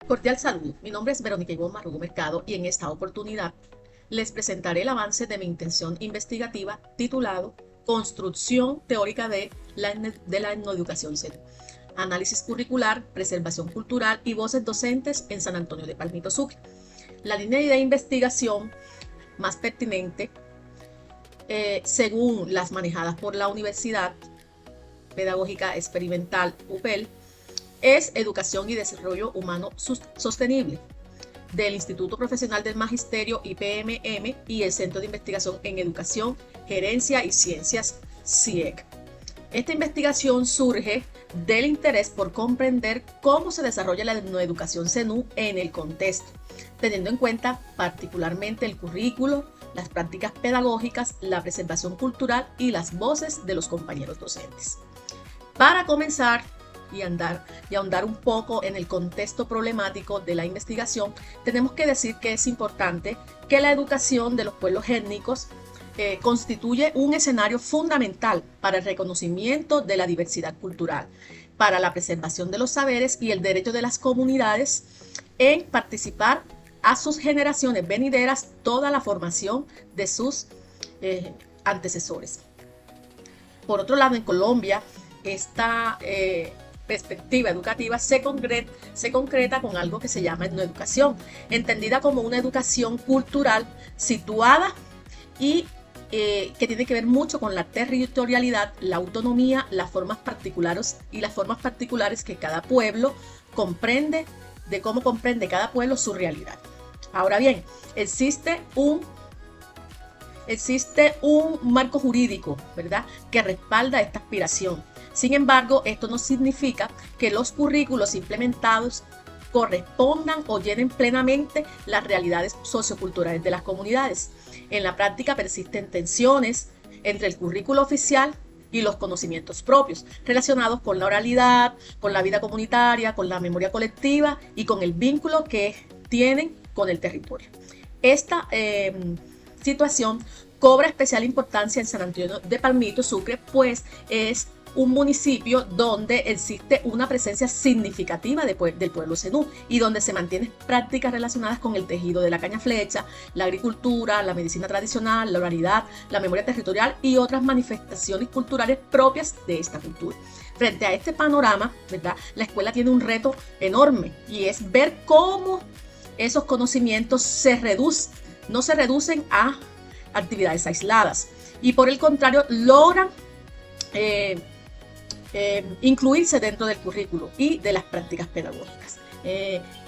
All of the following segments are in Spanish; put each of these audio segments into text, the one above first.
Cordial saludo, mi nombre es Verónica Ivonne Marrugo Mercado y en esta oportunidad les presentaré el avance de mi intención investigativa titulado Construcción teórica de la etnoeducación seria, análisis curricular, preservación cultural y voces docentes en San Antonio de Palmito Sucre. La línea de investigación más pertinente, según las manejadas por la Universidad Pedagógica Experimental UPEL, es Educación y Desarrollo Humano Sostenible, del Instituto Profesional del Magisterio IPMM y el Centro de Investigación en Educación, Gerencia y Ciencias CIEC. Esta investigación surge del interés por comprender cómo se desarrolla la etnoeducación CENU en el contexto, teniendo en cuenta particularmente el currículo, las prácticas pedagógicas, la preservación cultural y las voces de los compañeros docentes. Para comenzar y ahondar un poco en el contexto problemático de la investigación, tenemos que decir que es importante que la educación de los pueblos étnicos constituye un escenario fundamental para el reconocimiento de la diversidad cultural, para la preservación de los saberes y el derecho de las comunidades en participar a sus generaciones venideras toda la formación de sus antecesores. Por otro lado, en Colombia, esta perspectiva educativa se concreta con algo que se llama etnoeducación, entendida como una educación cultural situada y que tiene que ver mucho con la territorialidad, la autonomía, las formas particulares que cada pueblo comprende, de cómo comprende cada pueblo su realidad. Ahora bien, existe un marco jurídico, ¿verdad?, que respalda esta aspiración. Sin embargo, esto no significa que los currículos implementados correspondan o llenen plenamente las realidades socioculturales de las comunidades. En la práctica persisten tensiones entre el currículo oficial y los conocimientos propios, relacionados con la oralidad, con la vida comunitaria, con la memoria colectiva y con el vínculo que tienen con el territorio. Esta situación cobra especial importancia en San Antonio de Palmito Sucre, pues es un municipio donde existe una presencia significativa del pueblo zenú y donde se mantienen prácticas relacionadas con el tejido de la caña flecha, la agricultura, la medicina tradicional, la oralidad, la memoria territorial y otras manifestaciones culturales propias de esta cultura. Frente a este panorama, ¿verdad?, la escuela tiene un reto enorme y es ver cómo esos conocimientos no se reducen a actividades aisladas y por el contrario logran incluirse dentro del currículo y de las prácticas pedagógicas.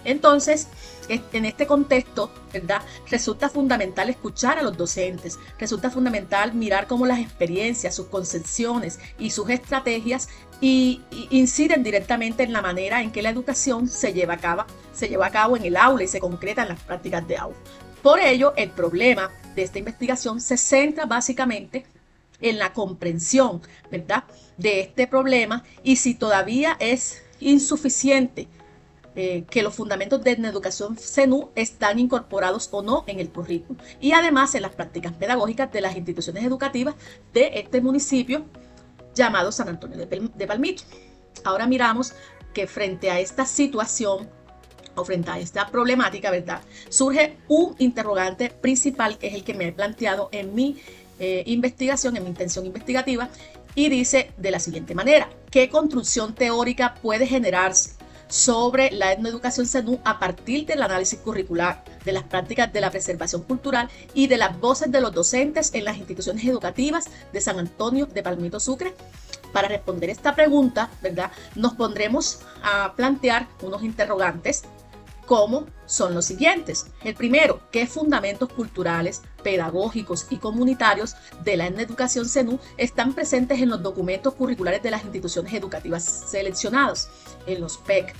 Entonces, en este contexto, ¿verdad?, resulta fundamental escuchar a los docentes, resulta fundamental mirar cómo las experiencias, sus concepciones y sus estrategias inciden directamente en la manera en que la educación se lleva a cabo en el aula y se concreta en las prácticas de aula. Por ello, el problema de esta investigación se centra básicamente en la comprensión, ¿verdad?, de este problema y si todavía es insuficiente que los fundamentos de la educación CENU están incorporados o no en el currículo y además en las prácticas pedagógicas de las instituciones educativas de este municipio llamado San Antonio de Palmito. Ahora miramos que frente a esta situación o frente a esta problemática, ¿verdad?, surge un interrogante principal que es el que me he planteado en mi investigación, en mi intención investigativa, y dice de la siguiente manera: ¿qué construcción teórica puede generarse sobre la etnoeducación CENU a partir del análisis curricular, de las prácticas de la preservación cultural y de las voces de los docentes en las instituciones educativas de San Antonio de Palmito Sucre? Para responder esta pregunta, ¿verdad?, nos pondremos a plantear unos interrogantes como son los siguientes. El primero, ¿qué fundamentos culturales, pedagógicos y comunitarios de la etnoeducación CENU están presentes en los documentos curriculares de las instituciones educativas seleccionados, en los PEC?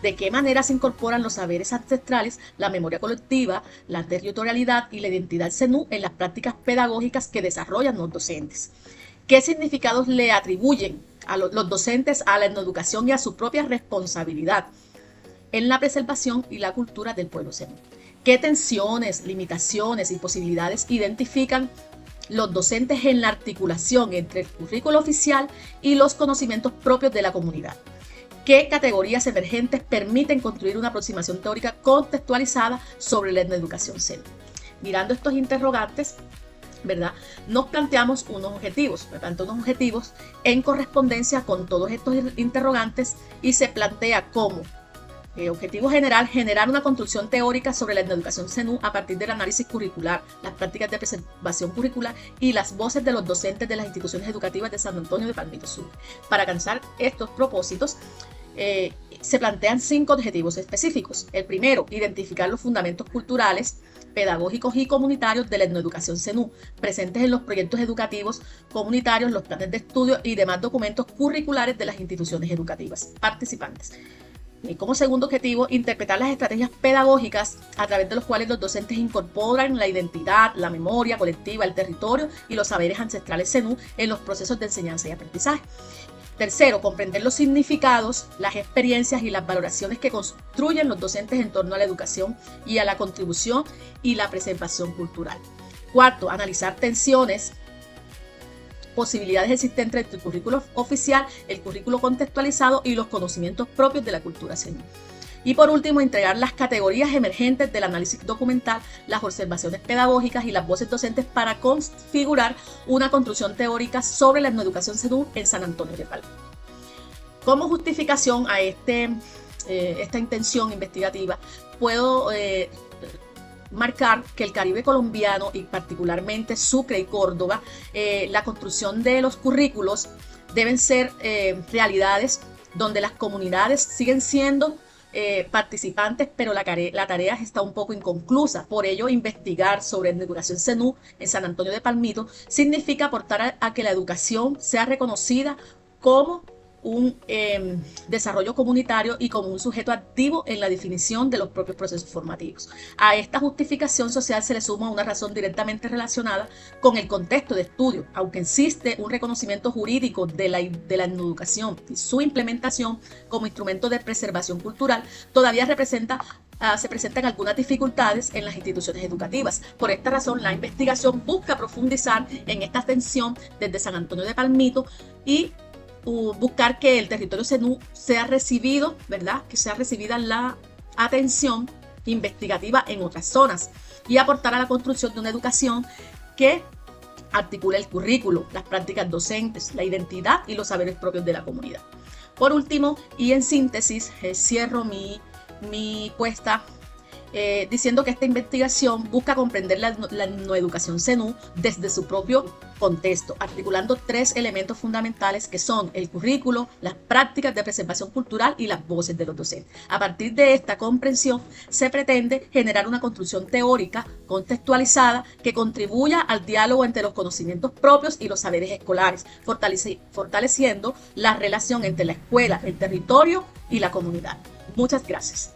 ¿De qué manera se incorporan los saberes ancestrales, la memoria colectiva, la territorialidad y la identidad CENU en las prácticas pedagógicas que desarrollan los docentes? ¿Qué significados le atribuyen a los docentes a la etnoeducación y a su propia responsabilidad en la preservación y la cultura del pueblo zenú? ¿Qué tensiones, limitaciones y posibilidades identifican los docentes en la articulación entre el currículo oficial y los conocimientos propios de la comunidad? ¿Qué categorías emergentes permiten construir una aproximación teórica contextualizada sobre la etnoeducación SENU? Mirando estos interrogantes, ¿verdad? Nos planteamos unos objetivos, me planteo unos objetivos en correspondencia con todos estos interrogantes y se plantea como objetivo general, generar una construcción teórica sobre la etnoeducación SENU a partir del análisis curricular, las prácticas de preservación curricular y las voces de los docentes de las instituciones educativas de San Antonio de Palmito Sur. Para alcanzar estos propósitos, se plantean 5 objetivos específicos. El primero, identificar los fundamentos culturales, pedagógicos y comunitarios de la etnoeducación SENU, presentes en los proyectos educativos comunitarios, los planes de estudio y demás documentos curriculares de las instituciones educativas participantes. Y como segundo objetivo, interpretar las estrategias pedagógicas a través de los cuales los docentes incorporan la identidad, la memoria colectiva, el territorio y los saberes ancestrales SENU en los procesos de enseñanza y aprendizaje. Tercero, comprender los significados, las experiencias y las valoraciones que construyen los docentes en torno a la educación y a la contribución y la preservación cultural. Cuarto, analizar tensiones, posibilidades existentes entre el currículo oficial, el currículo contextualizado y los conocimientos propios de la cultura SENU. Y por último, entregar las categorías emergentes del análisis documental, las observaciones pedagógicas y las voces docentes para configurar una construcción teórica sobre la etnoeducación SENU en San Antonio de Palmito. Como justificación a esta intención investigativa, puedo marcar que el Caribe colombiano y particularmente Sucre y Córdoba, la construcción de los currículos deben ser realidades donde las comunidades siguen siendo participantes, pero la tarea está un poco inconclusa. Por ello, investigar sobre la educación SENU en San Antonio de Palmito significa aportar a que la educación sea reconocida como un desarrollo comunitario y como un sujeto activo en la definición de los propios procesos formativos. A esta justificación social se le suma una razón directamente relacionada con el contexto de estudio. Aunque existe un reconocimiento jurídico de la etnoeducación y su implementación como instrumento de preservación cultural, todavía se presentan algunas dificultades en las instituciones educativas. Por esta razón, la investigación busca profundizar en esta tensión desde San Antonio de Palmito y buscar que el territorio SENU sea recibido, ¿verdad? Que sea recibida la atención investigativa en otras zonas y aportar a la construcción de una educación que articule el currículo, las prácticas docentes, la identidad y los saberes propios de la comunidad. Por último, y en síntesis, cierro mi puesta diciendo que esta investigación busca comprender la etnoeducación SENU desde su propio contexto, articulando 3 elementos fundamentales que son el currículo, las prácticas de preservación cultural y las voces de los docentes. A partir de esta comprensión se pretende generar una construcción teórica contextualizada que contribuya al diálogo entre los conocimientos propios y los saberes escolares, fortaleciendo la relación entre la escuela, el territorio y la comunidad. Muchas gracias.